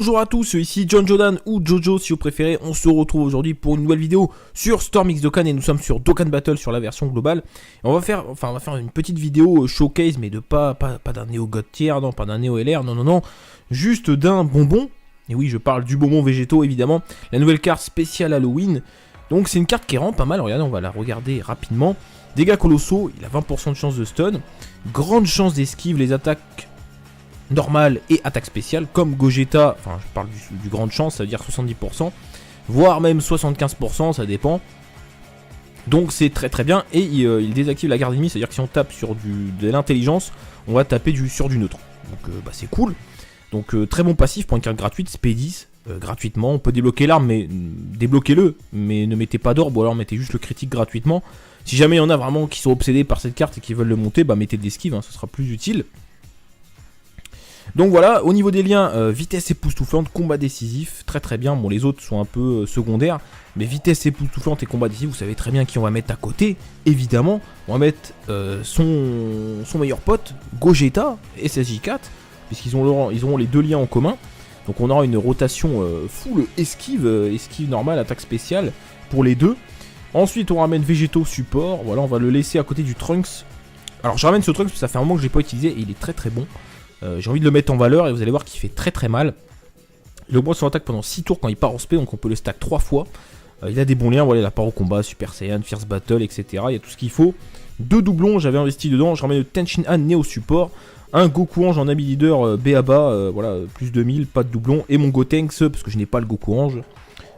Bonjour à tous, ici John Jordan ou Jojo si vous préférez. On se retrouve aujourd'hui pour une nouvelle vidéo sur Storm X Dokkan et nous sommes sur Dokkan Battle sur la version globale. Et on va faire une petite vidéo showcase, mais de pas d'un Neo God Tier, non, pas d'un Neo LR, non, juste d'un bonbon. Et oui, je parle du bonbon végétaux évidemment. La nouvelle carte spéciale Halloween. Donc c'est une carte qui rend pas mal, regardez, on va la regarder rapidement. Dégâts colossaux, il a 20% de chance de stun. Grande chance d'esquive, les attaques normales et attaques spéciales. Comme Gogeta, enfin je parle du grande chance, ça veut dire 70%. Voire même 75%, ça dépend. Donc c'est très bien. Et il désactive la garde ennemie, c'est à dire que si on tape sur de l'intelligence, on va taper sur du neutre. Donc c'est cool. Donc très bon passif pour une carte gratuite, SP10. Gratuitement, on peut débloquer l'arme, mais débloquez-le, mais ne mettez pas d'orbe ou alors mettez juste le critique gratuitement. Si jamais il y en a vraiment qui sont obsédés par cette carte et qui veulent le monter, bah mettez de l'esquive, hein, ce sera plus utile. Donc voilà, au niveau des liens, vitesse époustouflante, combat décisif, très bien. Bon, les autres sont un peu secondaires, mais vitesse époustouflante et combat décisif, vous savez très bien qui on va mettre à côté, évidemment. On va mettre son meilleur pote, Gogeta, SSJ4, puisqu'ils auront les deux liens en commun. Donc on aura une rotation full esquive normale, attaque spéciale pour les deux. Ensuite on ramène Végétaux support, voilà, on va le laisser à côté du Trunks. Alors je ramène ce Trunks parce que ça fait un moment que je l'ai pas utilisé et il est très bon. J'ai envie de le mettre en valeur et vous allez voir qu'il fait très mal. Il augmente son attaque pendant 6 tours quand il part en SP, donc on peut le stack 3 fois. Il a des bons liens, voilà, la part au combat, Super Saiyan, Fierce Battle, etc. Il y a tout ce qu'il faut. 2 doublons, j'avais investi dedans, je ramène le Tenshinhan Neo support. Un Goku Ange en ami leader BABA, voilà, plus 2000, pas de doublon. Et mon Gotenks, parce que je n'ai pas le Goku Ange.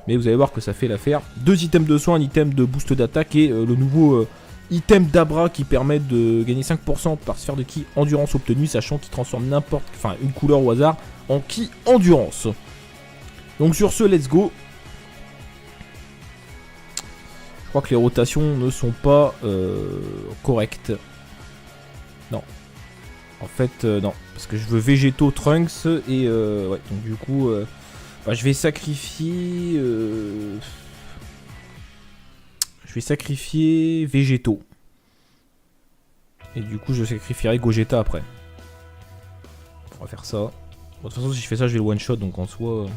Mais vous allez voir que ça fait l'affaire. 2 items de soin, un item de boost d'attaque et le nouveau item d'Abra qui permet de gagner 5% par sphère de ki endurance obtenue, sachant qu'il transforme une couleur au hasard en ki endurance. Donc sur ce, let's go. Je crois que les rotations ne sont pas correctes. Non. En fait, non, parce que je veux Végétaux, Trunks, et ouais, donc du coup, je vais sacrifier... Je vais sacrifier Végétaux. Et du coup, je sacrifierai Gogeta après. On va faire ça. Bon, de toute façon, si je fais ça, je vais le one-shot, donc en soi...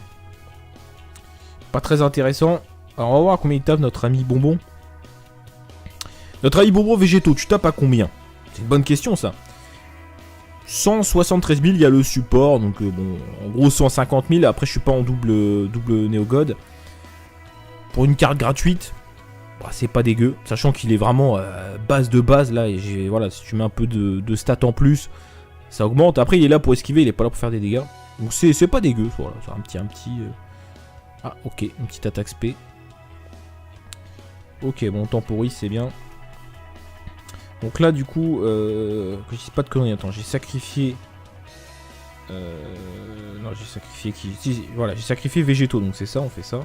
pas très intéressant. Alors, on va voir combien il tape notre ami Bonbon. Notre ami Bonbon Végétaux, tu tapes à combien? C'est une bonne question, ça. 173 000, il y a le support, donc bon, en gros 150 000, après je suis pas en double Neo God. Pour une carte gratuite, bah, c'est pas dégueu, sachant qu'il est vraiment base de base là, et voilà, si tu mets un peu de stats en plus, ça augmente. Après il est là pour esquiver, il est pas là pour faire des dégâts, donc c'est pas dégueu, voilà, c'est un petit... Ah ok, une petite attaque spé. Ok, bon, temporise, c'est bien. Donc là du coup, que je dise pas de conneries, attends, j'ai sacrifié... non, j'ai sacrifié qui... Si, voilà, j'ai sacrifié Végétaux, donc c'est ça, on fait ça.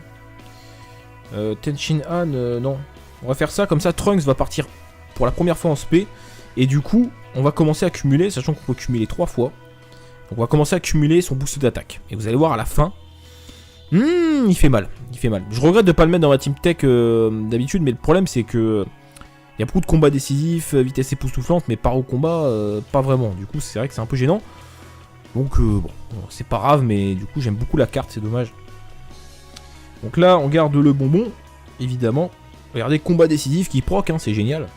Tenshinhan, non. On va faire ça, comme ça Trunks va partir pour la première fois en SP. Et du coup, on va commencer à cumuler, sachant qu'on peut cumuler 3 fois. Donc on va commencer à cumuler son boost d'attaque. Et vous allez voir à la fin... il fait mal, Je regrette de pas le mettre dans ma team tech d'habitude, mais le problème c'est que... Il y a beaucoup de combats décisifs, vitesse époustouflante, mais par au combat, pas vraiment. Du coup, c'est vrai que c'est un peu gênant. Donc, bon, c'est pas grave, mais du coup, j'aime beaucoup la carte, c'est dommage. Donc là, on garde le bonbon, évidemment. Regardez, combat décisif qui proc, hein, c'est génial.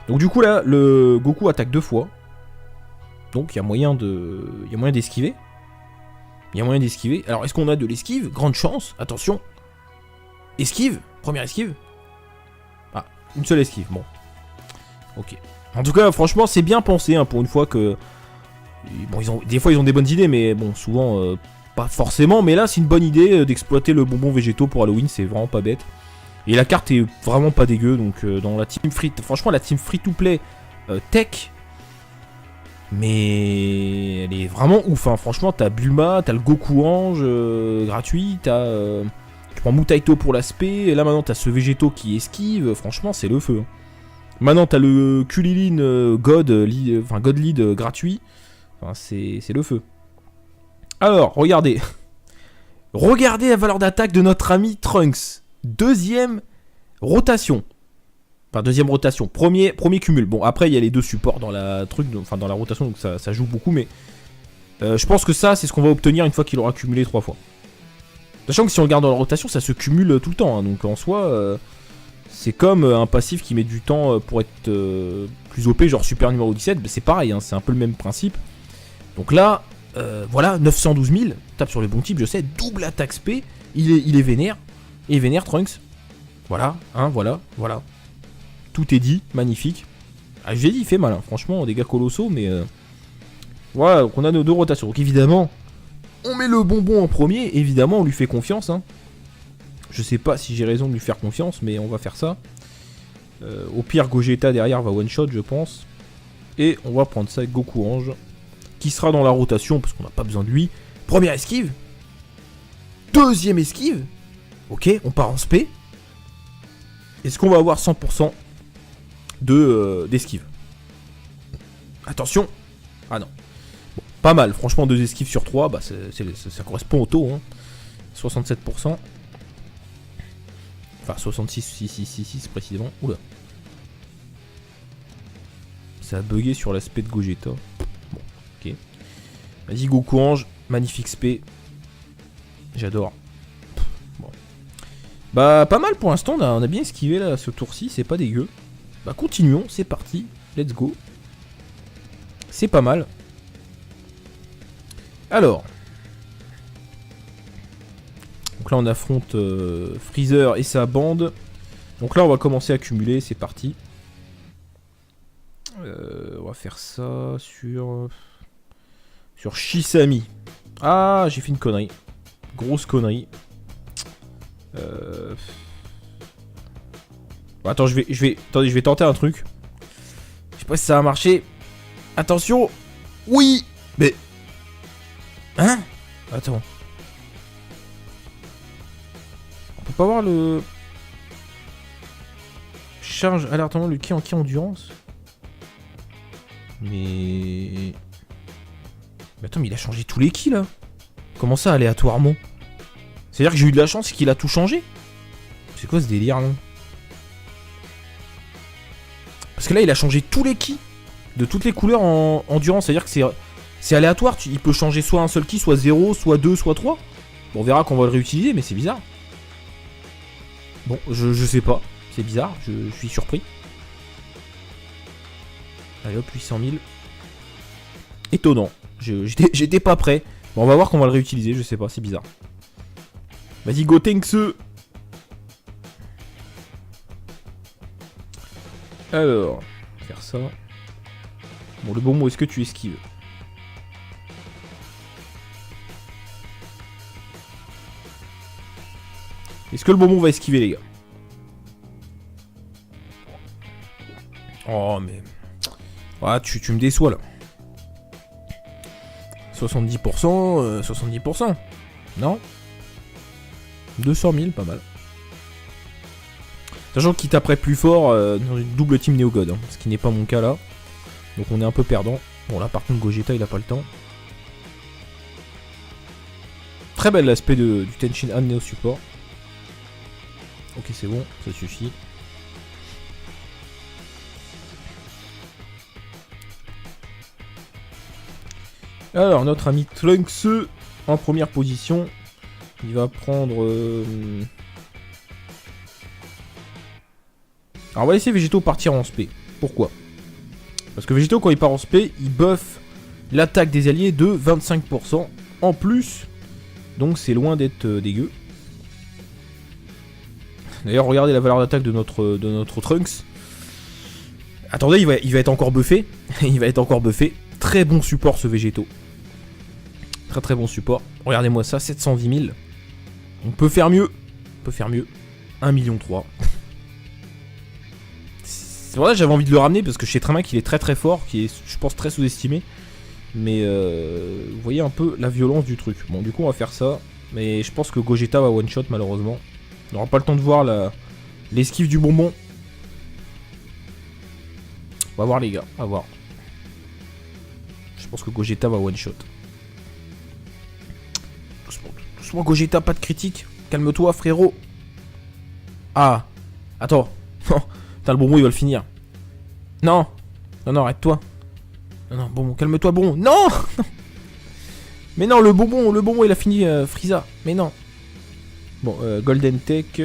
Donc du coup, là, le Goku attaque 2 fois. Donc, il y a moyen d'esquiver. Alors, est-ce qu'on a de l'esquive? Grande chance, attention. Esquive, première esquive. Une seule esquive, bon. Ok. En tout cas, franchement, c'est bien pensé, hein, pour une fois que... Bon, des fois, ils ont des bonnes idées, mais bon, souvent, pas forcément. Mais là, c'est une bonne idée d'exploiter le bonbon Végétaux pour Halloween, c'est vraiment pas bête. Et la carte est vraiment pas dégueu, donc dans la team free... Franchement, la team free-to-play tech... Mais... Elle est vraiment ouf, hein. Franchement, t'as Bulma, t'as le Goku Ange gratuit, t'as... Tu prends Mutaito pour l'aspect, et là maintenant t'as ce Végétaux qui esquive, franchement c'est le feu. Maintenant t'as le Kulilin God Lead gratuit, enfin, c'est le feu. Alors, regardez. Regardez la valeur d'attaque de notre ami Trunks. Deuxième rotation. Enfin, deuxième rotation. Premier cumul. Bon, après il y a les deux supports dans la rotation, donc ça joue beaucoup, mais... Je pense que ça, c'est ce qu'on va obtenir une fois qu'il aura cumulé 3 fois. Sachant que si on regarde dans la rotation, ça se cumule tout le temps. Hein, donc en soi, c'est comme un passif qui met du temps pour être plus OP, genre super numéro 17. C'est pareil, hein, c'est un peu le même principe. Donc là, voilà, 912 000. Tape sur le bon type, je sais. Double attaque SP. Il est vénère. Il est vénère, Trunks. Voilà, hein, voilà. Tout est dit, magnifique. Ah, je l'ai dit, il fait mal, hein, franchement, dégâts colossaux, mais... Voilà, donc on a nos 2 rotations. Donc évidemment, on met le bonbon en premier. Évidemment, on lui fait confiance. Hein. Je sais pas si j'ai raison de lui faire confiance, mais on va faire ça. Au pire, Gogeta derrière va one-shot, je pense. Et on va prendre ça avec Goku Ange, qui sera dans la rotation, parce qu'on n'a pas besoin de lui. Première esquive. Deuxième esquive. Ok, on part en spé. Est-ce qu'on va avoir 100% d'esquive? Attention. Ah non. Bon, pas mal, franchement 2 esquives sur 3, bah ça correspond au taux. Hein. 67%. Enfin 66 précisément. Oula. Ça a bugué sur l'aspect de Gogeta. Bon, ok. Vas-y Goku Ange, magnifique spé. J'adore. Bon. Bah pas mal pour l'instant, on a bien esquivé là ce tour-ci, c'est pas dégueu. Bah continuons, c'est parti, let's go. C'est pas mal. Alors. Donc là on affronte Freezer et sa bande. Donc là on va commencer à cumuler, c'est parti. On va faire ça sur Shisami. Ah, j'ai fait une connerie. Grosse connerie. Bon, attends, je vais tenter un truc. Je sais pas si ça va marcher. Attention. Oui. Mais... Hein? Attends. On peut pas voir le... Charge alertement le ki en ki endurance. Mais attends, mais il a changé tous les ki là. Comment ça aléatoirement? C'est-à-dire que j'ai eu de la chance et qu'il a tout changé? C'est quoi ce délire là? Parce que là il a changé tous les ki de toutes les couleurs en endurance. C'est-à-dire que c'est aléatoire. Il peut changer soit un seul ki, soit 0, soit 2, soit 3. Bon, on verra qu'on va le réutiliser, mais c'est bizarre. Bon, je sais pas. C'est bizarre, je suis surpris. Allez hop, 800 000. Étonnant. J'étais pas prêt. Bon, on va voir qu'on va le réutiliser, je sais pas, c'est bizarre. Vas-y, Gotenks. Alors, faire ça. Bon, le bon mot, est-ce que tu esquives? Est-ce que le bon mot va esquiver, les gars? Oh, mais... Ah, tu me déçois, là. 70%, 70%. Non? 200 000, pas mal. Sachant qu'il taperait plus fort dans une double team Néo-God, hein, ce qui n'est pas mon cas là. Donc on est un peu perdant. Bon là par contre Gogeta il a pas le temps. Très bel l'aspect du Tenshin Han Neo Support. Ok c'est bon, ça suffit. Alors notre ami Trunks en première position. Il va prendre... Alors on va laisser Végéto partir en spé. Pourquoi? Parce que Végéto quand il part en spé, il buff l'attaque des alliés de 25% en plus. Donc c'est loin d'être dégueu. D'ailleurs regardez la valeur d'attaque de notre Trunks. Attendez, il va être encore buffé. Il va être encore buffé. Très bon support ce Végéto. Très très bon support. Regardez-moi ça, 710 000. On peut faire mieux. On peut faire mieux. 1,3 million. C'est vrai, j'avais envie de le ramener parce que je sais très bien qu'il est très très fort, qui est, je pense, très sous-estimé. Mais vous voyez un peu la violence du truc. Bon, du coup, on va faire ça. Mais je pense que Gogeta va one-shot, malheureusement. On n'aura pas le temps de voir l'esquive du bonbon. On va voir, les gars. On va voir. Je pense que Gogeta va one-shot. Doucement, Gogeta, pas de critique. Calme-toi, frérot. Ah. Attends. Putain, le bonbon, il va le finir. Non. Non, arrête-toi. Non, bon, calme-toi, bon. Non. Mais non, le bonbon, il a fini Frieza. Mais non. Bon, Golden Tech.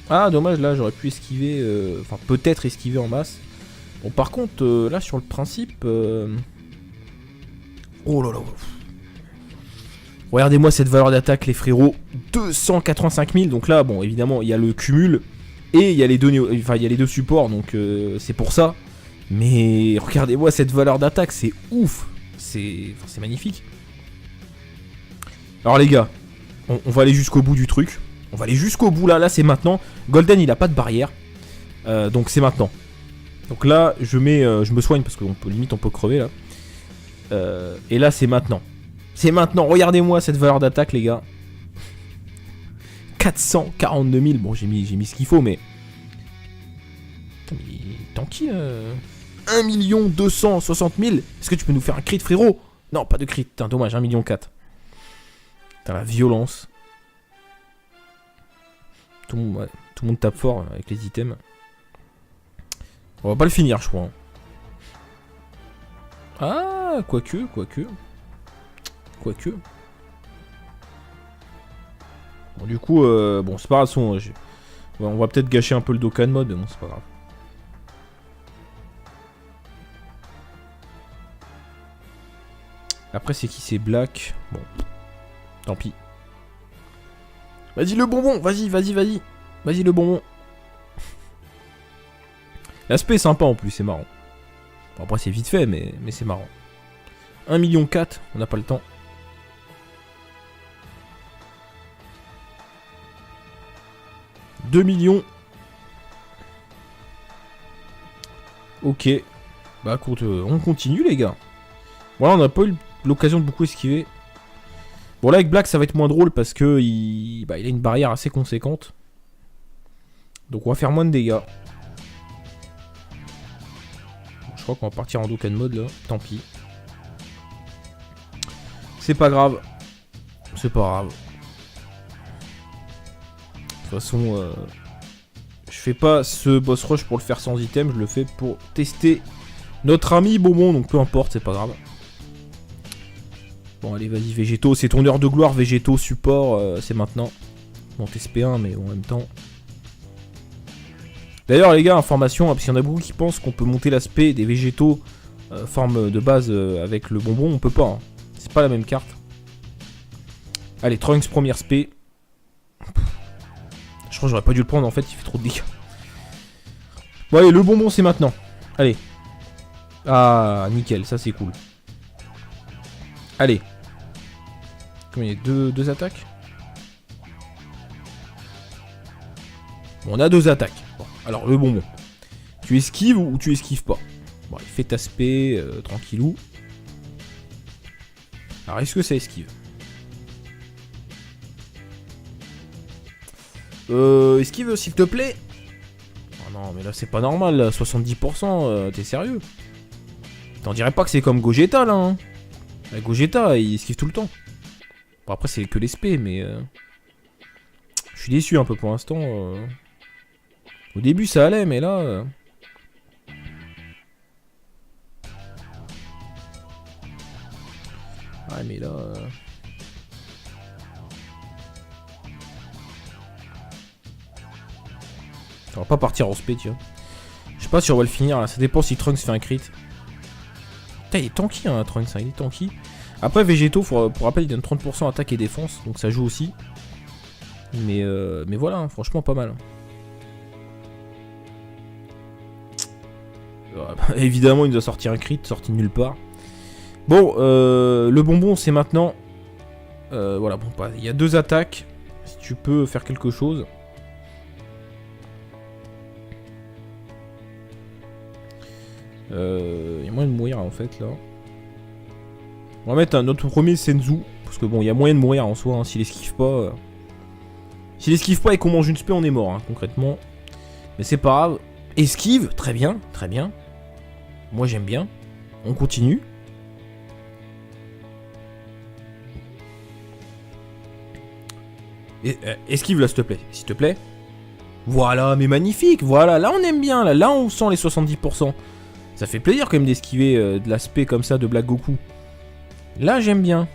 Ah, dommage, là, j'aurais pu esquiver. Enfin, peut-être esquiver en masse. Bon, par contre, là, sur le principe. Oh là là. Regardez-moi cette valeur d'attaque, les frérots. 285 000. Donc là, bon, évidemment, il y a le cumul. Et il y a les deux, enfin, il y a les deux supports. Donc, c'est pour ça. Mais regardez-moi cette valeur d'attaque. C'est ouf. C'est magnifique. Alors, les gars. On va aller jusqu'au bout du truc. On va aller jusqu'au bout là. Là, c'est maintenant. Golden, il a pas de barrière. Donc, c'est maintenant. Donc là, je me soigne parce qu'on peut limite on peut crever là. Et là, c'est maintenant. C'est maintenant. Regardez-moi cette valeur d'attaque, les gars. 442 000. Bon, j'ai mis ce qu'il faut, mais. Putain, mais tanky. 1 260 000. Est-ce que tu peux nous faire un crit, frérot? Non, pas de crit. Putain, dommage. 1,4 million. Putain, la violence. Tout le monde tape fort avec les items. On va pas le finir, je crois. Ah, quoique. Bon, du coup, bon, c'est pas grave. On va peut-être gâcher un peu le Dokkan mode, mais bon, c'est pas grave. Après, c'est qui? C'est Black. Bon, tant pis. Vas-y, le bonbon. Vas-y. Vas-y, le bonbon. L'aspect est sympa en plus, c'est marrant. Bon, après, c'est vite fait, mais c'est marrant. 1,4 million, on n'a pas le temps. « 2 millions. Ok. Bah écoute, on continue les gars. Voilà, on n'a pas eu l'occasion de beaucoup esquiver. Bon là avec Black ça va être moins drôle parce que il a une barrière assez conséquente. Donc on va faire moins de dégâts. Je crois qu'on va partir en Dokkan mode là. Tant pis. C'est pas grave. C'est pas grave. De toute façon, je fais pas ce boss rush pour le faire sans item, je le fais pour tester notre ami Bonbon, donc peu importe, c'est pas grave. Bon, allez, vas-y, Végéto, c'est ton heure de gloire, Végéto, support, c'est maintenant. Bon, SP1, mais en même temps. D'ailleurs, les gars, information, parce qu'il y en a beaucoup qui pensent qu'on peut monter l'aspect des Végétos forme de base avec le bonbon, on peut pas, hein. C'est pas la même carte. Allez, Trunks, première spé. Je crois que j'aurais pas dû le prendre en fait, il fait trop de dégâts. Bon allez, le bonbon c'est maintenant. Allez. Ah, nickel, ça c'est cool. Allez. Combien il y a deux attaques? Bon, on a 2 attaques. Bon, alors le bonbon. Tu esquives ou tu esquives pas? Bon, il fait aspect, tranquillou. Alors est-ce que ça esquive? Esquive s'il te plaît. Oh non mais là c'est pas normal là, 70%, t'es sérieux? T'en dirais pas que c'est comme Gogeta là hein. Gogeta il esquive tout le temps. Bon après c'est que l'espé mais je suis déçu un peu pour l'instant. Au début ça allait mais là ouais mais là on va pas partir en spé, tu vois. Je sais pas si on va le finir là, ça dépend si Trunks fait un crit. Putain, il est tanky hein, Trunks, hein, il est tanky. Après, Végéto, pour rappel, il donne 30% attaque et défense, donc ça joue aussi. Mais voilà, hein, franchement, pas mal. Évidemment, il nous a sorti un crit, sorti de nulle part. Bon, le bonbon, c'est maintenant. Voilà, bon, il y a 2 attaques. Si tu peux faire quelque chose. Il y a moyen de mourir en fait là. On va mettre notre premier Senzu. Parce que bon, il y a moyen de mourir en soi hein, s'il esquive pas. S'il esquive pas et qu'on mange une spé, on est mort hein, concrètement. Mais c'est pas grave. Esquive, très bien, très bien. Moi j'aime bien. On continue. Esquive là s'il te plaît. S'il te plaît. Voilà, mais magnifique. Voilà, là on aime bien. Là on sent les 70%. Ça fait plaisir quand même d'esquiver de l'aspect comme ça de Black Goku. Là j'aime bien.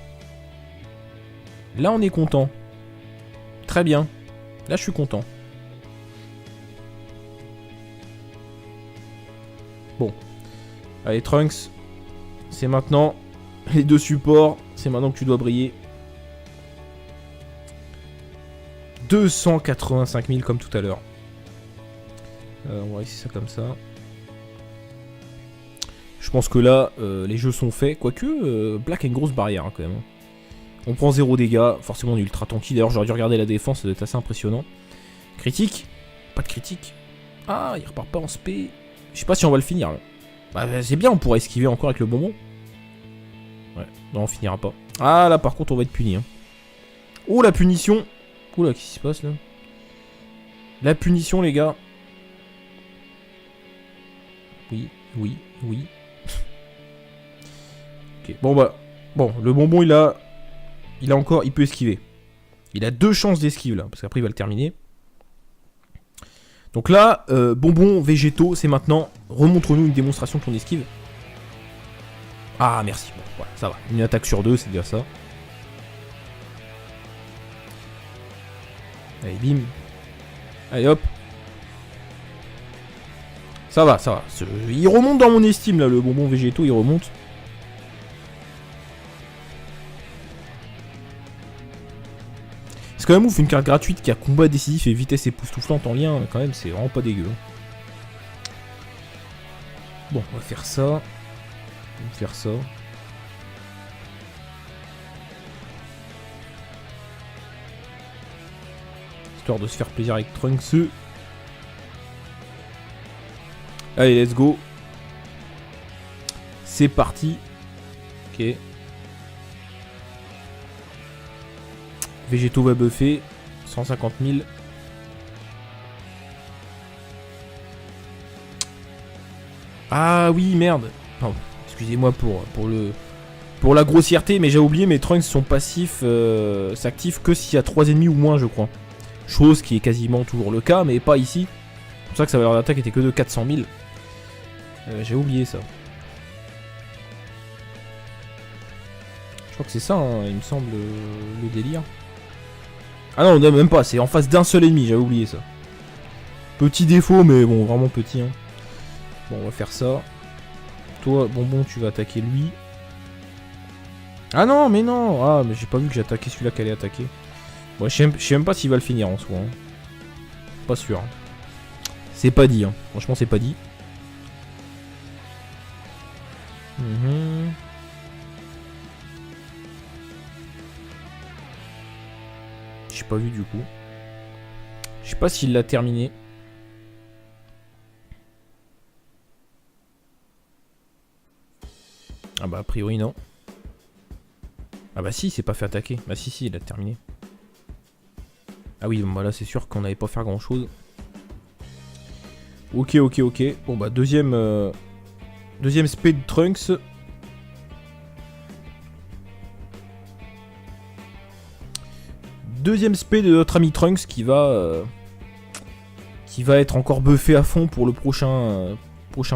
Là, on est content. Très bien. Là, je suis content. Bon. Allez, Trunks. C'est maintenant. Les deux supports. C'est maintenant que tu dois briller. 285 000 comme tout à l'heure. On va essayer ça comme ça. Je pense que là, les jeux sont faits. Quoique, Black a une grosse barrière hein, quand même. On prend 0 dégâts. Forcément, on est ultra tanky. D'ailleurs, j'aurais dû regarder la défense. Ça doit être assez impressionnant. Critique. Pas de critique. Ah, il repart pas en spé. Je sais pas si on va le finir là. Bah, c'est bien, on pourrait esquiver encore avec le bonbon. Ouais, non, on finira pas. Ah, là, par contre, on va être puni. Hein. Oh, la punition. Oula, qu'est-ce qui se passe là? La punition, les gars. Oui, oui, oui. Ok, bon bah. Bon, le bonbon, il a encore. Il peut esquiver. Il a 2 chances d'esquive là, parce qu'après, il va le terminer. Donc là, bonbon végétaux, c'est maintenant. Remontre-nous une démonstration de ton esquive. Ah, merci. Bon, voilà, ça va. Une attaque sur 2, c'est déjà ça. Allez, bim. Allez, hop. Ça va, ça va. Il remonte dans mon estime, là, le bonbon végétaux, il remonte. C'est quand même ouf, une carte gratuite qui a combat décisif et vitesse époustouflante en lien, quand même, c'est vraiment pas dégueu. Bon, on va faire ça. On va faire ça. Histoire de se faire plaisir avec Trunks. Allez, let's go. C'est parti. Ok. Végétaux va buffer. 150 000. Ah oui, merde. Pardon. Excusez-moi pour la grossièreté, mais j'ai oublié, mes Trunks sont passifs, s'activent que s'il y a 3 ennemis ou moins, je crois. Chose qui est quasiment toujours le cas, mais pas ici. C'est pour ça que sa valeur d'attaque était que de 400 000. J'ai oublié ça. Je crois que c'est ça, hein, il me semble, le délire. Ah non, même pas, c'est en face d'un seul ennemi, j'avais oublié ça. Petit défaut, mais bon, vraiment petit. Hein. Bon, on va faire ça. Toi, bonbon, tu vas attaquer lui. Ah non, mais non. Ah, mais j'ai pas vu que j'attaquais celui-là qui allait attaquer. Bon, je sais même pas s'il va le finir en soi. Hein. Pas sûr. Hein. C'est pas dit. Hein. Franchement, c'est pas dit. J'ai pas vu du coup. Je sais pas s'il l'a terminé. Ah bah a priori non. Ah bah si, il s'est pas fait attaquer. Bah si, il a terminé. Ah oui, bah là c'est sûr qu'on n'allait pas faire grand chose. Ok. Bon bah deuxième speed de Trunks. Deuxième spé de notre ami Trunks qui va être encore buffé à fond pour le prochain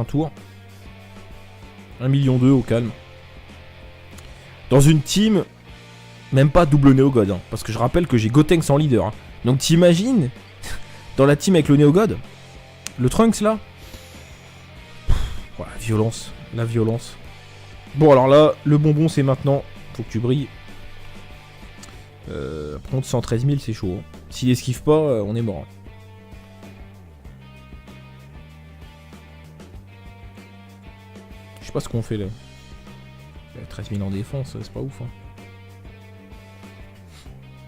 tour. 1,2 million au calme. Dans une team, même pas double Néogod, hein, parce que je rappelle que j'ai Gotenks en leader. Hein. Donc t'imagines, dans la team avec le Néogod, le Trunks là, voilà, violence, la violence. Bon alors là, le bonbon c'est maintenant, faut que tu brilles. Par contre 113 000 c'est chaud. Hein. S'il esquive pas, on est mort. Je sais pas ce qu'on fait là. 13 000 en défense, c'est pas ouf. Hein.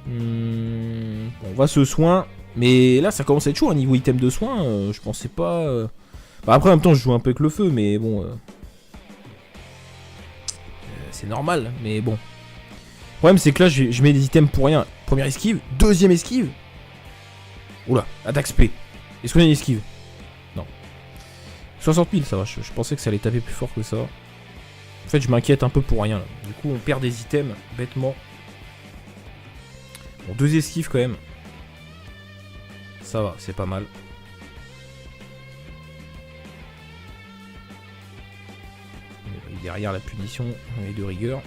Bon, on va se soin. Mais là ça commence à être chaud, un niveau item de soin. Je pensais pas. Bah, après en même temps je joue un peu avec le feu, mais bon. C'est normal, mais bon. Le problème c'est que là je mets des items pour rien. Première esquive, deuxième esquive. Oula, attaque spé. Est-ce qu'on a une esquive? Non. 60 000 ça va, je pensais que ça allait taper plus fort que ça. En fait je m'inquiète un peu pour rien là. Du coup on perd des items bêtement. Bon, 2 esquives quand même. Ça va, c'est pas mal. Derrière la punition et de rigueur.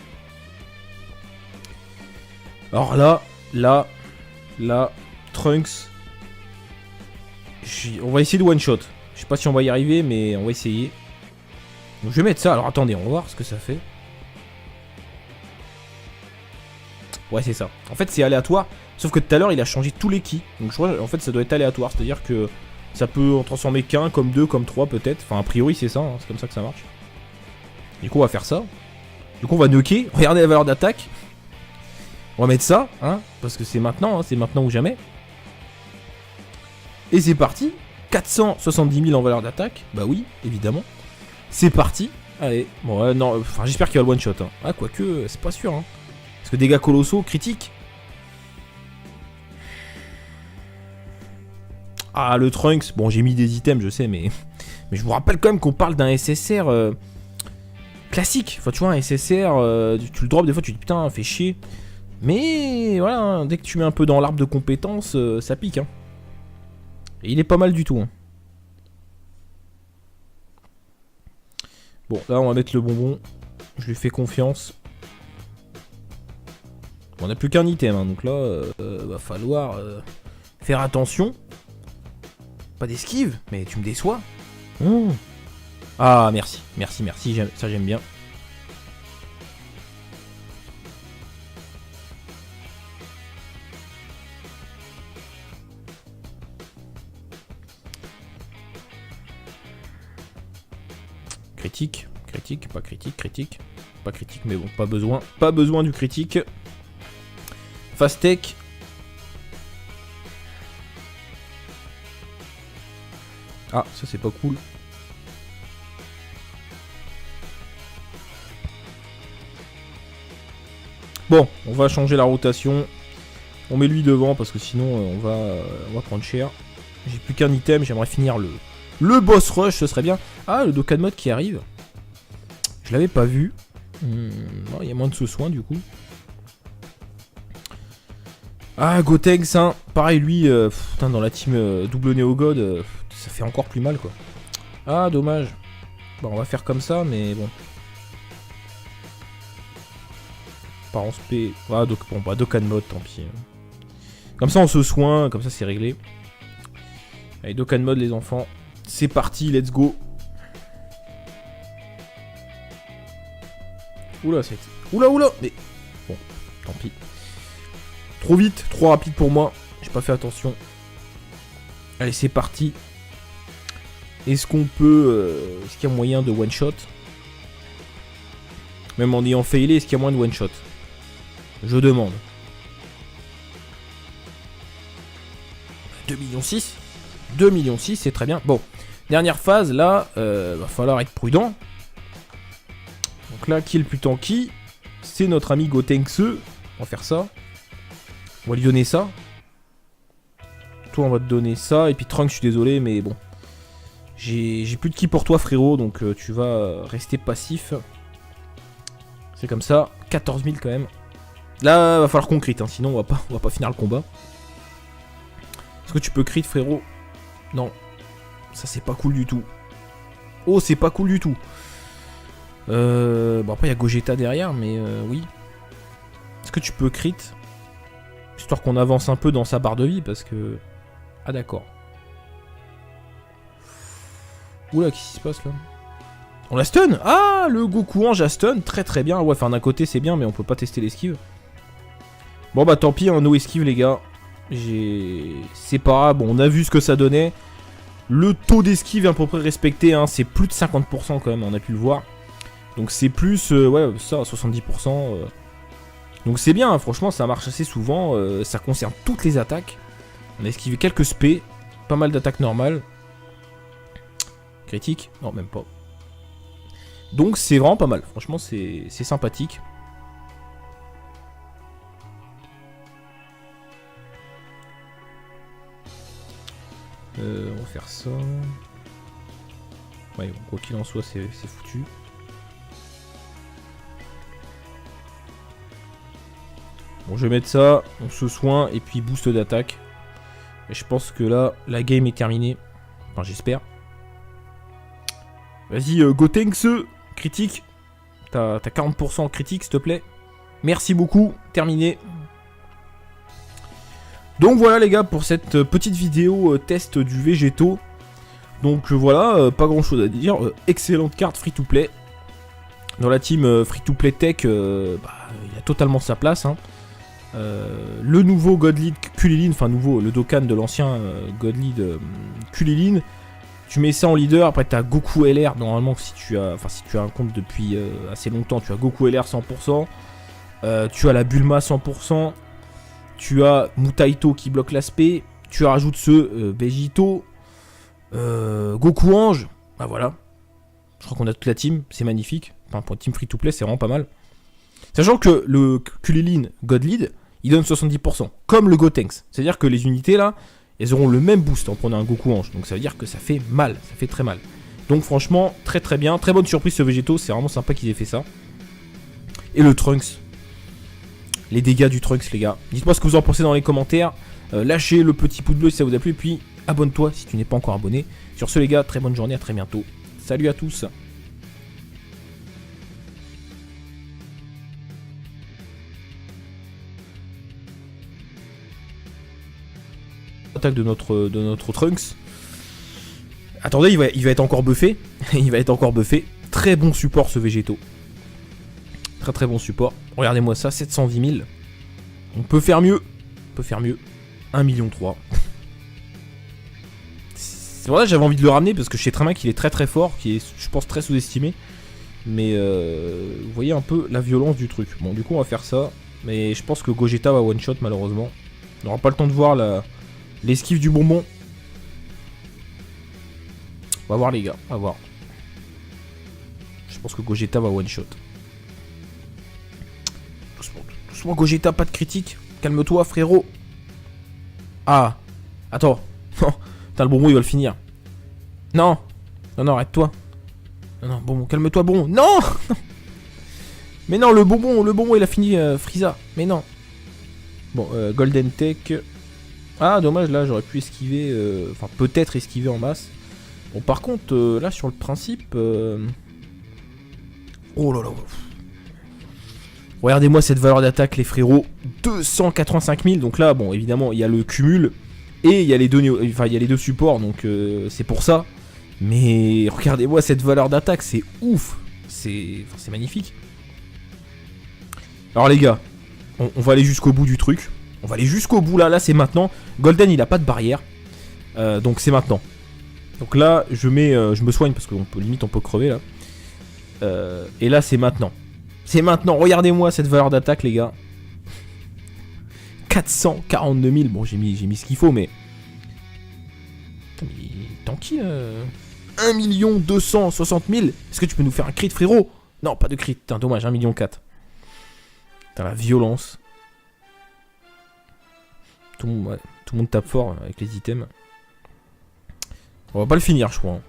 Alors là, Trunks. On va essayer de one shot. Je sais pas si on va y arriver, mais on va essayer. Donc je vais mettre ça. Alors attendez, on va voir ce que ça fait. Ouais, c'est ça. En fait, c'est aléatoire. Sauf que tout à l'heure, il a changé tous les keys. Donc je crois, en fait, ça doit être aléatoire. C'est-à-dire que ça peut en transformer qu'un, comme deux, comme trois, peut-être. Enfin, a priori, c'est ça. Hein. C'est comme ça que ça marche. Du coup, on va faire ça. Du coup, on va nuker. Regardez la valeur d'attaque. On va mettre ça, hein. Parce que c'est maintenant. Hein, c'est maintenant ou jamais. Et c'est parti. 470 000 en valeur d'attaque. Bah oui, évidemment. C'est parti. Allez. Bon, non. Enfin, j'espère qu'il y a le one shot. Hein. Ah, quoique, c'est pas sûr. Hein. Parce que dégâts colossaux, critiques. Ah, le Trunks. Bon, j'ai mis des items, je sais, mais je vous rappelle quand même qu'on parle d'un SSR classique. Enfin, tu vois, un SSR, tu le drops des fois, tu te dis putain, fait chier. Mais voilà, hein, dès que tu mets un peu dans l'arbre de compétences, ça pique. Hein. Et il est pas mal du tout. Hein. Bon, là, on va mettre le bonbon. Je lui fais confiance. On n'a plus qu'un item, hein, donc là, va falloir faire attention. Pas d'esquive, mais tu me déçois. Mmh. Ah, merci, ça j'aime bien. Critique, pas critique, mais bon, pas besoin du critique. Fast tech. Ah, ça c'est pas cool. Bon, on va changer la rotation. On met lui devant parce que sinon on va prendre cher. J'ai plus qu'un item, j'aimerais finir le boss rush, ce serait bien. Ah, le Dokkan Mode qui arrive. Je l'avais pas vu. Il y a moins de ce soin du coup. Ah, Gotenks, hein. Pareil, lui, putain, dans la team double Neo God, ça fait encore plus mal, quoi. Ah, dommage. Bon, on va faire comme ça, mais bon. Apparence P. Ah, bon, bah, Dokkan Mode, tant pis. Comme ça, on se soigne, comme ça, c'est réglé. Allez, Dokkan Mode, les enfants. C'est parti, let's go. Oula, c'est... Oula, mais... Bon, tant pis. Trop vite, trop rapide pour moi. J'ai pas fait attention. Allez, c'est parti. Est-ce qu'on peut... est-ce qu'il y a moyen de one shot? Même en ayant failé, est-ce qu'il y a moyen de one shot? Je demande. 2,6 millions. 2,6 millions, c'est très bien. Bon, dernière phase, là, va falloir être prudent. Donc là, qui est le plus tanky? C'est notre ami Gotenks. On va faire ça. On va lui donner ça. Toi, on va te donner ça. Et puis Trunks, je suis désolé, mais bon. J'ai plus de ki pour toi, frérot. Donc tu vas rester passif. C'est comme ça. 14 000 quand même. Là, va falloir qu'on crit. Hein, sinon, on va pas finir le combat. Est-ce que tu peux crit, frérot? Non. Ça, c'est pas cool du tout. Oh, c'est pas cool du tout. Bon, après, il y a Gogeta derrière, mais oui. Est-ce que tu peux crit? Histoire qu'on avance un peu dans sa barre de vie, parce que... Ah, d'accord. Oula, qu'est-ce qui se passe, là? On la stun? Ah, le Goku Ange a stun, très très bien. Ouais, enfin, d'un côté, c'est bien, mais on peut pas tester l'esquive. Bon, bah, tant pis, hein, no esquive, les gars. C'est pas grave, bon, on a vu ce que ça donnait. Le taux d'esquive est à peu près respecté, hein, c'est plus de 50% quand même, on a pu le voir. Donc c'est plus, ouais, ça, 70%. Donc c'est bien, hein, franchement, ça marche assez souvent. Ça concerne toutes les attaques. On a esquivé quelques spé, pas mal d'attaques normales. Critique? Non, même pas. Donc c'est vraiment pas mal, franchement, c'est sympathique. On va faire ça. Ouais, bon, quoi qu'il en soit, c'est foutu. Bon, je vais mettre ça, on se soigne, et puis boost d'attaque. Et je pense que là, la game est terminée. Enfin, j'espère. Vas-y, Gotenks, critique. T'as 40% en critique, s'il te plaît. Merci beaucoup, terminé. Donc voilà les gars pour cette petite vidéo test du Végéto. Donc voilà, pas grand chose à dire. Excellente carte free to play. Dans la team free to play tech, il a totalement sa place. Hein. Le nouveau Godlead Kulilin, enfin nouveau, le Dokkan de l'ancien Godlead Kulilin. Tu mets ça en leader, après tu as Goku LR. Normalement, si tu as un compte depuis assez longtemps, tu as Goku LR 100%. Tu as la Bulma 100%. Tu as Mutaito qui bloque l'aspect. Tu rajoutes ce Vegito. Goku Ange. Bah voilà. Je crois qu'on a toute la team. C'est magnifique. Enfin, pour une team free to play, c'est vraiment pas mal. Sachant que le Kulilin Godlead, il donne 70%. Comme le Gotenks. C'est-à-dire que les unités là, elles auront le même boost en prenant un Goku Ange. Donc ça veut dire que ça fait mal. Ça fait très mal. Donc franchement, très très bien. Très bonne surprise ce Végéto. C'est vraiment sympa qu'ils aient fait ça. Et le Trunks. Les dégâts du Trunks, les gars. Dites-moi ce que vous en pensez dans les commentaires. Lâchez le petit pouce bleu si ça vous a plu. Et puis, abonne-toi si tu n'es pas encore abonné. Sur ce, les gars, très bonne journée. À très bientôt. Salut à tous. Attaque de notre Trunks. Attendez, il va être encore buffé. Il va être encore buffé. Très bon support, ce Végéto. Très très bon support. Regardez-moi ça, 710 000. On peut faire mieux. On peut faire mieux. 1,3 million. C'est pour ça que j'avais envie de le ramener parce que je sais très bien qu'il est très très fort, qu'il est, je pense, très sous-estimé. Mais vous voyez un peu la violence du truc. Bon, du coup, on va faire ça. Mais je pense que Gogeta va one-shot malheureusement. On n'aura pas le temps de voir l'esquive du bonbon. On va voir les gars, on va voir. Je pense que Gogeta va one-shot. Doucement Gogeta, pas de critique. Calme-toi frérot. Ah. Attends. Putain le bonbon il va le finir. Non. Non arrête-toi. Non bonbon, calme-toi bonbon. Non. Mais non le bonbon il a fini Frieza. Mais non. Bon Golden Tech. Ah dommage là j'aurais pu esquiver. Enfin peut-être esquiver en masse. Bon par contre là sur le principe. Oh là là. Regardez-moi cette valeur d'attaque les frérots, 285 000, donc là bon évidemment il y a le cumul et il y a les deux supports donc c'est pour ça. Mais regardez-moi cette valeur d'attaque, c'est ouf, c'est magnifique. Alors les gars, on va aller jusqu'au bout du truc, on va aller jusqu'au bout là c'est maintenant. Golden il a pas de barrière, donc c'est maintenant. Donc là je me soigne parce que limite on peut crever là. Et là c'est maintenant. C'est maintenant, regardez-moi cette valeur d'attaque les gars. 442 000, bon j'ai mis ce qu'il faut mais... Tranquille. 1 260 000. Est-ce que tu peux nous faire un crit frérot? Non pas de crit, putain dommage, 1,4 million. Putain la violence. Tout le monde tape fort avec les items. On va pas le finir je crois.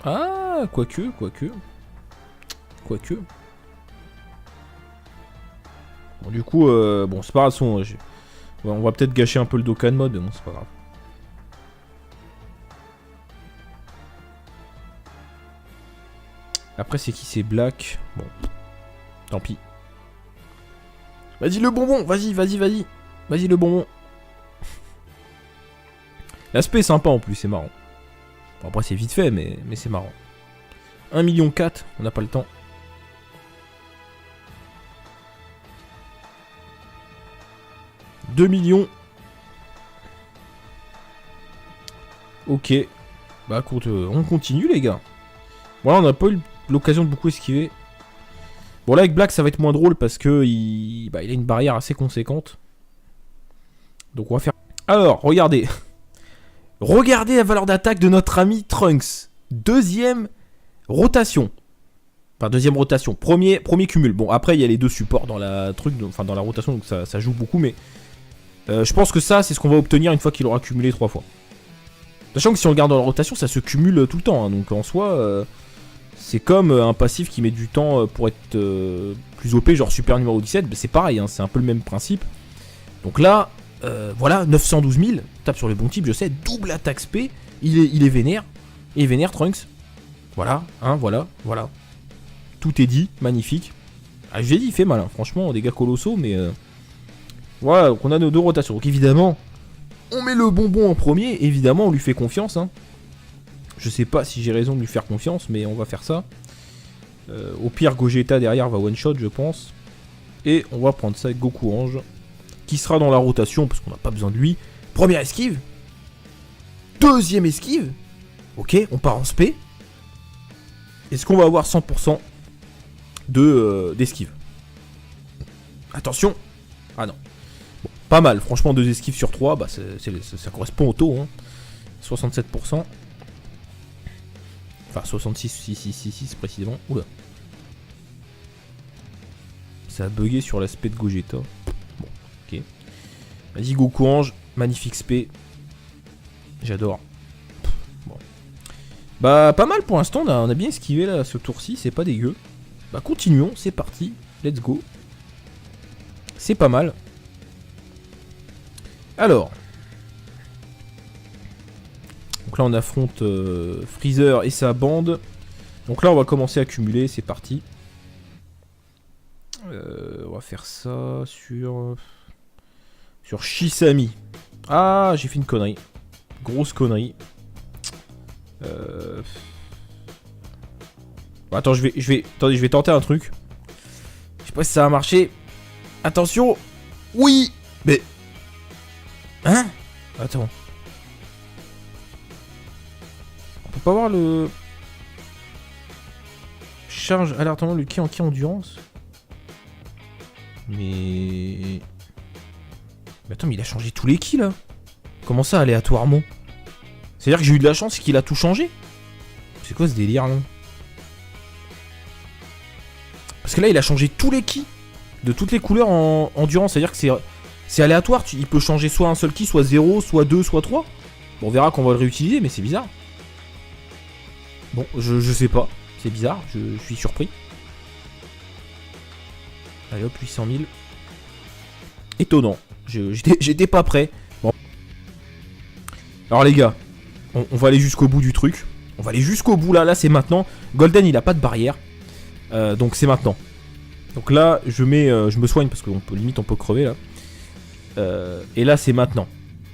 Ah quoique. Bon du coup bon c'est pas grave, on va peut-être gâcher un peu le Dokkan mode, mais bon c'est pas grave. Après c'est qui, c'est Black. Bon. Tant pis. Vas-y le bonbon, vas-y. Vas-y le bonbon. L'aspect est sympa en plus, c'est marrant. Bon, après c'est vite fait mais c'est marrant. 1,4 million, on n'a pas le temps. 2 millions. Ok. Bah écoute, on continue les gars. Voilà, on n'a pas eu l'occasion de beaucoup esquiver. Bon là avec Black ça va être moins drôle parce que il a une barrière assez conséquente. Donc on va faire... Alors, regardez. Regardez la valeur d'attaque de notre ami Trunks. Deuxième rotation. Enfin deuxième rotation. Premier cumul. Bon après il y a les deux supports dans la dans la rotation donc ça joue beaucoup mais... je pense que ça c'est ce qu'on va obtenir une fois qu'il aura cumulé 3 fois. Sachant que si on regarde dans la rotation ça se cumule tout le temps hein, donc en soi c'est comme un passif qui met du temps pour être plus OP genre super numéro 17 c'est pareil hein, c'est un peu le même principe. Donc là voilà 912 000, tape sur les bons types je sais, double attaque SP, il est vénère, il est vénère Trunks. Voilà, hein, voilà. Tout est dit, magnifique. Ah, je l'ai dit, il fait mal, hein. Franchement, dégâts colossaux, mais Voilà, donc on a nos 2 rotations. Donc évidemment, on met le bonbon en premier. Évidemment, on lui fait confiance. Hein. Je sais pas si j'ai raison de lui faire confiance, mais on va faire ça. Au pire, Gogeta derrière va one-shot, je pense. Et on va prendre ça avec Goku Ange, qui sera dans la rotation, parce qu'on n'a pas besoin de lui. Première esquive. Deuxième esquive. Ok, on part en spé. Est-ce qu'on va avoir 100% d'esquive? Attention. Ah non. Bon, pas mal, franchement 2 esquives sur 3, bah ça correspond au taux. Hein. 67%. Enfin 66 précisément. Oula. Ça a bugué sur l'aspect de Gogeta. Bon, ok. Vas-y Goku Ange, magnifique spé. J'adore. Bon. Bah pas mal pour l'instant, on a bien esquivé là ce tour-ci, c'est pas dégueu. Bah continuons, c'est parti, let's go. C'est pas mal. Alors. Donc là on affronte Freezer et sa bande. Donc là on va commencer à cumuler, c'est parti. On va faire ça sur Shisami. Ah, j'ai fait une connerie. Grosse connerie. Attends, je vais tenter un truc. Je sais pas si ça va marcher. Attention. Oui. Mais hein? Attends. On peut pas voir le charge alertement le ki en ki endurance. Mais attends, mais il a changé tous les ki là. Comment ça aléatoirement? C'est-à-dire que j'ai eu de la chance qu'il a tout changé? C'est quoi ce délire là? Parce que là il a changé tous les ki de toutes les couleurs en endurance. C'est-à-dire que c'est aléatoire. Il peut changer soit un seul ki, soit 0, soit 2, soit 3. Bon, on verra qu'on va le réutiliser, mais c'est bizarre. Bon, je sais pas. C'est bizarre, je suis surpris. Allez hop, 800 000. Étonnant. J'étais pas prêt. Bon. Alors les gars, on va aller jusqu'au bout du truc. On va aller jusqu'au bout là c'est maintenant. Golden il a pas de barrière. Donc c'est maintenant. Donc là je me soigne parce que limite on peut crever là. Et là c'est maintenant.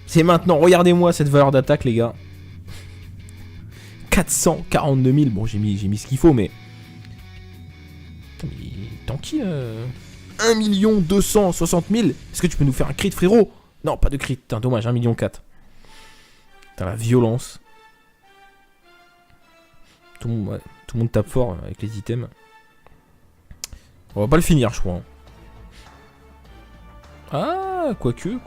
C'est maintenant, regardez-moi cette valeur d'attaque les gars. 442 000, bon j'ai mis ce qu'il faut mais... Putain, mais tant qu'il... 1 260 000. Est-ce que tu peux nous faire un crit frérot? Non, pas de crit, putain dommage, 1,4 million. Putain la violence. Tout le monde tape fort avec les items. On va pas le finir je crois. Ah, quoique.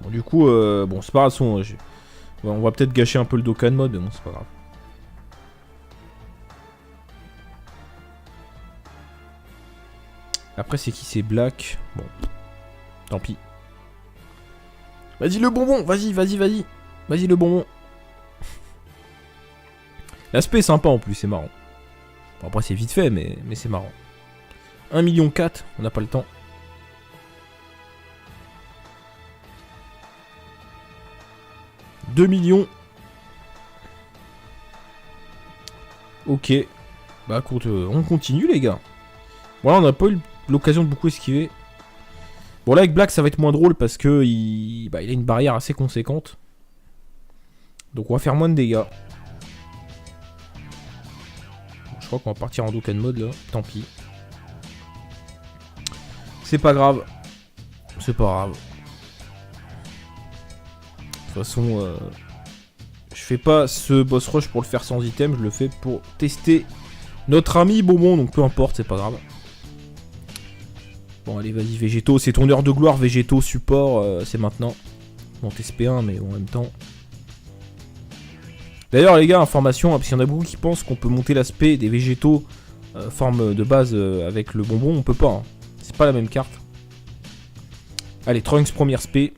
Bon, du coup, bon, c'est pas grave, on va peut-être gâcher un peu le Dokkan mode, mais bon, c'est pas grave. Après, c'est qui? C'est Black. Bon, tant pis. Vas-y, le bonbon, vas-y. Vas-y, le bonbon. L'aspect est sympa en plus, c'est marrant. Bon, après, c'est vite fait, mais c'est marrant. 1,4 million, on n'a pas le temps. « 2 millions. » Ok. Bah écoute, on continue les gars. Bon là on n'a pas eu l'occasion de beaucoup esquiver. Bon là avec Black ça va être moins drôle parce que il a une barrière assez conséquente. Donc on va faire moins de dégâts. Bon, je crois qu'on va partir en Dokkan mode là. Tant pis. C'est pas grave. C'est pas grave. De toute façon, je fais pas ce boss rush pour le faire sans item, je le fais pour tester notre ami Bonbon, donc peu importe, c'est pas grave. Bon allez vas-y Végéto, c'est ton heure de gloire Végéto, support, c'est maintenant. Bon TSP1 mais bon, en même temps. D'ailleurs les gars, information, parce qu'il y en a beaucoup qui pensent qu'on peut monter l'aspect des Végétos forme de base avec le bonbon, on peut pas, hein. C'est pas la même carte. Allez, Trunks première spé.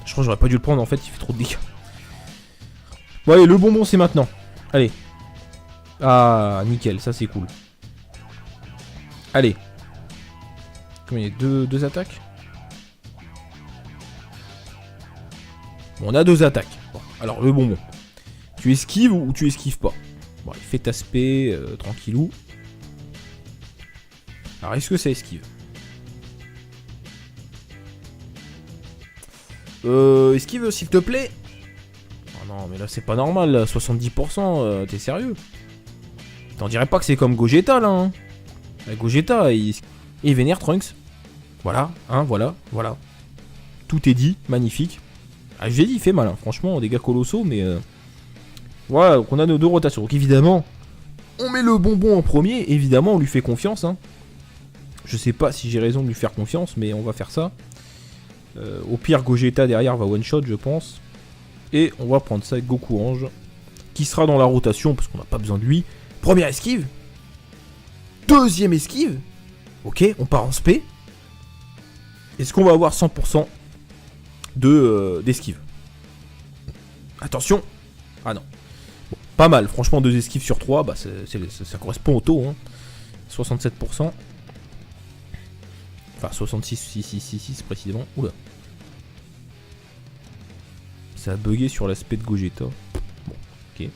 Je crois que j'aurais pas dû le prendre en fait, il fait trop de dégâts. Bon allez, le bonbon c'est maintenant. Allez. Ah, nickel, ça c'est cool. Allez. Combien il y a deux attaques? Bon, on a 2 attaques. Bon, alors le bonbon. Tu esquives ou tu esquives pas? Bon, il fait ta spé, tranquillou. Alors, est-ce que ça esquive? Esquive, s'il te plaît. Oh non, mais là, c'est pas normal, là. 70%, t'es sérieux? T'en dirais pas que c'est comme Gogeta, là, hein. Gogeta, il vénère Trunks. Voilà, hein, voilà. Tout est dit, magnifique. Ah, je l'ai dit, il fait mal, hein. Franchement, dégâts colossaux, mais... Voilà, donc on a nos 2 rotations. Donc évidemment, on met le bonbon en premier. Évidemment, on lui fait confiance, hein. Je sais pas si j'ai raison de lui faire confiance, mais on va faire ça. Au pire, Gogeta derrière va one-shot, je pense. Et on va prendre ça avec Goku Ange, qui sera dans la rotation, parce qu'on n'a pas besoin de lui. Première esquive. Deuxième esquive. Ok, on part en spé. Est-ce qu'on va avoir 100% d'esquive? Attention. Ah non. Bon, pas mal, franchement, 2 esquives sur 3, bah ça correspond au taux, hein. 67%. Enfin, 66 précisément. Oula. Ça a bugué sur l'aspect de Gogeta. Bon, ok.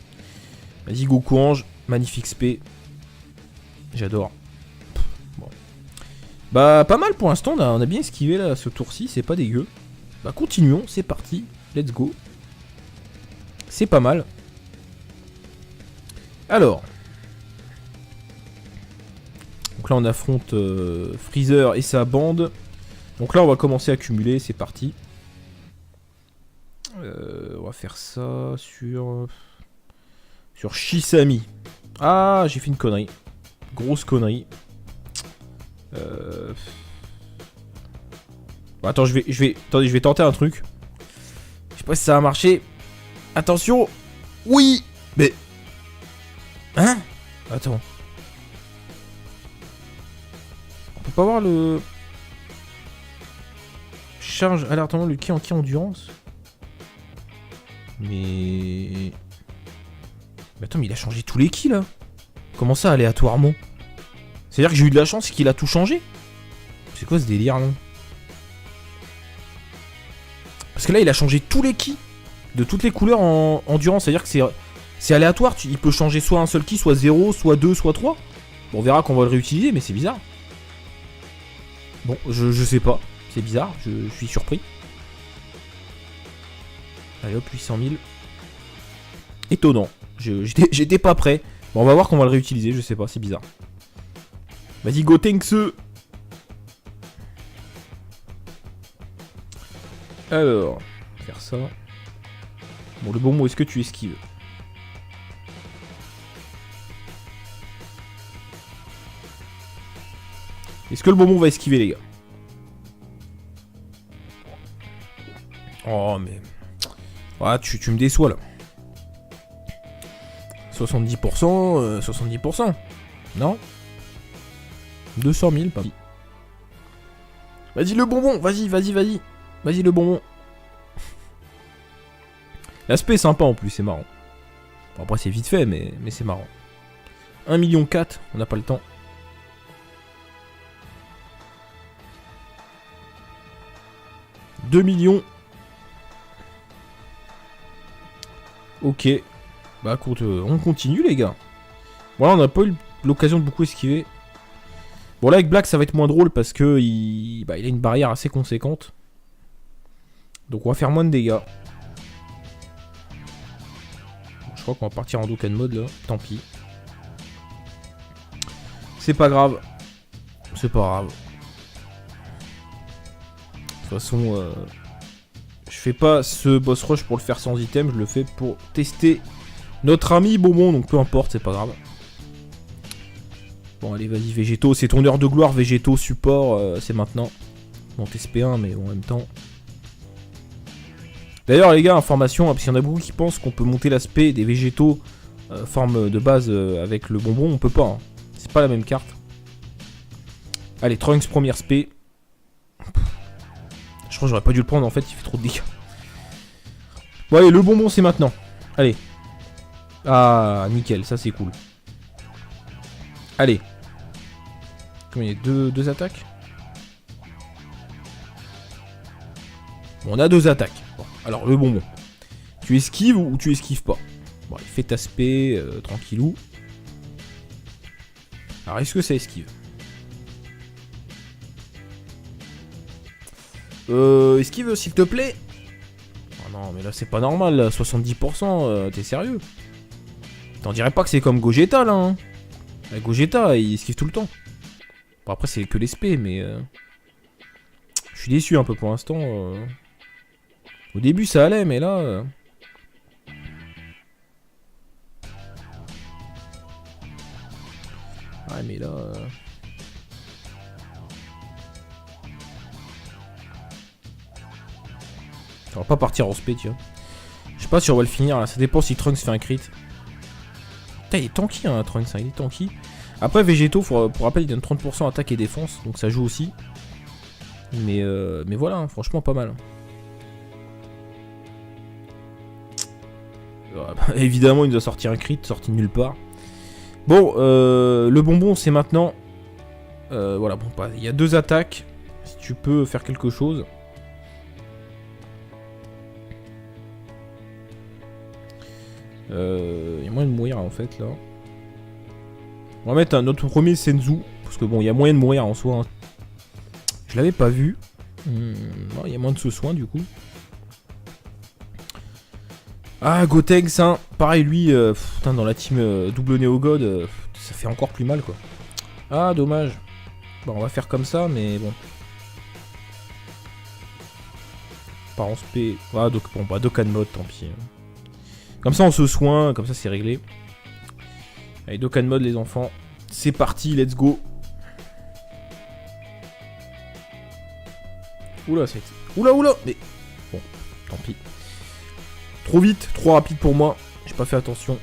Vas-y, Goku Ange. Magnifique spé. J'adore. Bon. Bah, pas mal pour l'instant. On a bien esquivé là, ce tour-ci. C'est pas dégueu. Bah, continuons. C'est parti. Let's go. C'est pas mal. Alors. Donc là, on affronte Freezer et sa bande. Donc là, on va commencer à cumuler. C'est parti. On va faire ça sur Shisami. Ah, j'ai fait une connerie. Grosse connerie. Bon, attends, je vais tenter un truc. Je sais pas si ça va marcher. Attention. Oui. Mais... Hein? Attends. On peut pas voir le... Charge alertement le ki en ki endurance. Mais attends, mais il a changé tous les ki là. Comment ça aléatoirement? C'est-à-dire que j'ai eu de la chance et qu'il a tout changé? C'est quoi ce délire là? Parce que là il a changé tous les ki de toutes les couleurs en endurance. C'est-à-dire que c'est aléatoire. Il peut changer soit un seul ki, soit 0, soit 2, soit 3. Bon, on verra qu'on va le réutiliser, mais c'est bizarre. Bon, je sais pas. C'est bizarre, je suis surpris. Allez hop, 800 000. Étonnant. J'étais pas prêt. Bon, on va voir qu'on va le réutiliser, je sais pas, c'est bizarre. Vas-y, go Tenks. Alors, faire ça. Bon, le bonbon, est-ce que tu esquives? Est-ce que le bonbon va esquiver, les gars? Oh, mais... Ah, tu me déçois, là. 70%, 70%. Non? 200 000, pas. Vas-y, le bonbon. Vas-y. Vas-y, le bonbon. L'aspect est sympa, en plus, c'est marrant. Bon, après, c'est vite fait, mais c'est marrant. 1,4 million, on n'a pas le temps. « 2 millions. » Ok. Bah écoute, on continue les gars. Voilà, on n'a pas eu l'occasion de beaucoup esquiver. Bon là avec Black ça va être moins drôle parce que il a une barrière assez conséquente. Donc on va faire moins de dégâts. Bon, je crois qu'on va partir en Dokkan mode là. Tant pis. C'est pas grave. C'est pas grave. De toute façon, je fais pas ce boss rush pour le faire sans item, je le fais pour tester notre ami Bonbon, donc peu importe, c'est pas grave. Bon allez vas-y Végéto, c'est ton heure de gloire Végéto, support, c'est maintenant. Bon TSP1 mais bon, en même temps. D'ailleurs les gars, information, parce qu'il y en a beaucoup qui pensent qu'on peut monter l'aspect des Végétos forme de base avec le bonbon, on peut pas, hein. C'est pas la même carte. Allez, Trunks première spé. Je crois que j'aurais pas dû le prendre en fait, il fait trop de dégâts. Bon allez, le bonbon c'est maintenant. Allez. Ah, nickel, ça c'est cool. Allez. Combien il y a deux attaques? Bon, on a 2 attaques. Bon, alors le bonbon. Tu esquives ou tu esquives pas? Bon, il fait aspect, tranquillou. Alors est-ce que ça esquive? Esquive s'il te plaît. Oh non mais là c'est pas normal là, 70%, t'es sérieux? T'en dirais pas que c'est comme Gogeta là hein. Gogeta il esquive tout le temps. Bon après c'est que les spé mais... Je suis déçu un peu pour l'instant. Au début ça allait mais là... Ouais mais là... On va pas partir en spé, tu vois. Je sais pas si on va le finir là, ça dépend si Trunks fait un crit. Putain, il est tanky hein, Trunks, hein, il est tanky. Après, Végéto, pour rappel, il donne 30% attaque et défense, donc ça joue aussi. Mais voilà, hein, franchement, pas mal. Évidemment, il nous a sorti un crit, sorti de nulle part. Bon, le bonbon, c'est maintenant. Voilà, bon, il y a 2 attaques. Si tu peux faire quelque chose. Il y a moyen de mourir en fait là. On va mettre un autre premier Senzu. Parce que bon, il y a moyen de mourir en soi. Hein. Je l'avais pas vu. Non, il y a moins de ce soin du coup. Ah, Gotenks, hein. Pareil, lui, putain, dans la team double Néo-God, ça fait encore plus mal quoi. Ah, dommage. Bon, on va faire comme ça, mais bon. Par en spé. Ah, donc, bon, bah, Dokkan mode, tant pis. Comme ça on se soigne, comme ça c'est réglé. Allez, Dokkan mode les enfants. C'est parti, let's go. Oula, c'est... Oula, mais... Bon, tant pis. Trop vite, trop rapide pour moi. J'ai pas fait attention.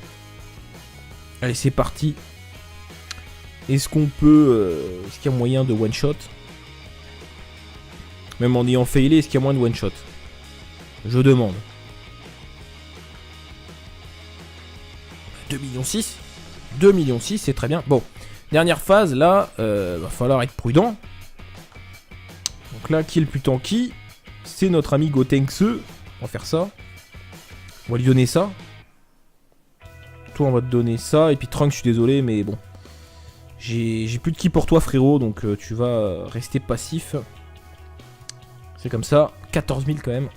Allez, c'est parti. Est-ce qu'on peut... Est-ce qu'il y a moyen de one shot? Même en ayant failé, est-ce qu'il y a moyen de one shot? Je demande. 2,6 millions. 2,6 millions, c'est très bien. Bon, dernière phase, là, va falloir être prudent. Donc là, qui est le plus tanky? C'est notre ami Gotenks. On va faire ça. On va lui donner ça. Toi, on va te donner ça. Et puis Trunks, je suis désolé, mais bon. J'ai plus de ki pour toi, frérot. Donc tu vas rester passif. C'est comme ça. 14 000 quand même.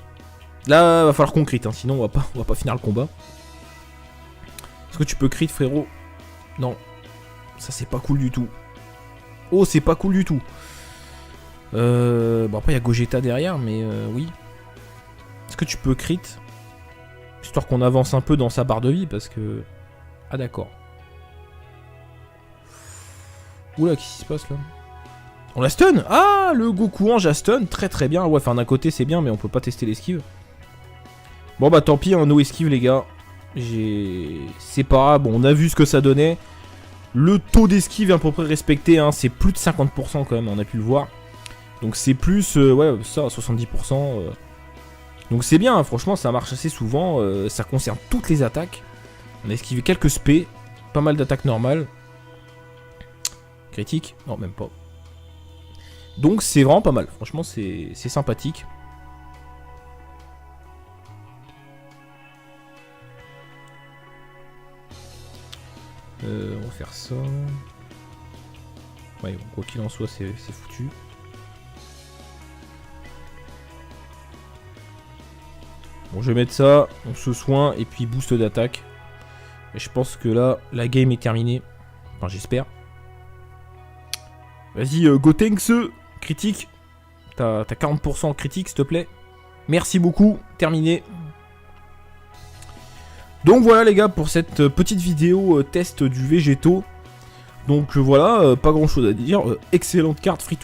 Là, va falloir qu'on crit, hein, sinon on va pas finir le combat. Est-ce que tu peux crit, frérot? Non. Ça, c'est pas cool du tout. Oh, c'est pas cool du tout. Bon, après, il y a Gogeta derrière, mais oui. Est-ce que tu peux crit? Histoire qu'on avance un peu dans sa barre de vie, parce que... Ah, d'accord. Oula, qu'est-ce qui se passe, là? On la stun? Ah, le Goku Ange a stun. Très, très bien. Ouais, enfin, d'un côté, c'est bien, mais on peut pas tester l'esquive. Bon, bah, tant pis, hein, no esquive, les gars. C'est pas grave, bon, on a vu ce que ça donnait. Le taux d'esquive est à peu près respecté, hein, c'est plus de 50% quand même, on a pu le voir. Donc c'est plus, ouais, ça, 70%. Donc c'est bien, hein, franchement, ça marche assez souvent. Ça concerne toutes les attaques. On a esquivé quelques spé, pas mal d'attaques normales. Critique? Non, même pas. Donc c'est vraiment pas mal, franchement, c'est sympathique. On va faire ça. Ouais, bon, quoi qu'il en soit, c'est foutu. Bon, je vais mettre ça, on se soigne, et puis boost d'attaque. Et je pense que là, la game est terminée. Enfin, j'espère. Vas-y, Gotenks, critique. T'as 40% critique, s'il te plaît. Merci beaucoup, terminé. Donc voilà les gars pour cette petite vidéo test du Végéto. Donc voilà, pas grand chose à dire. Excellente carte free to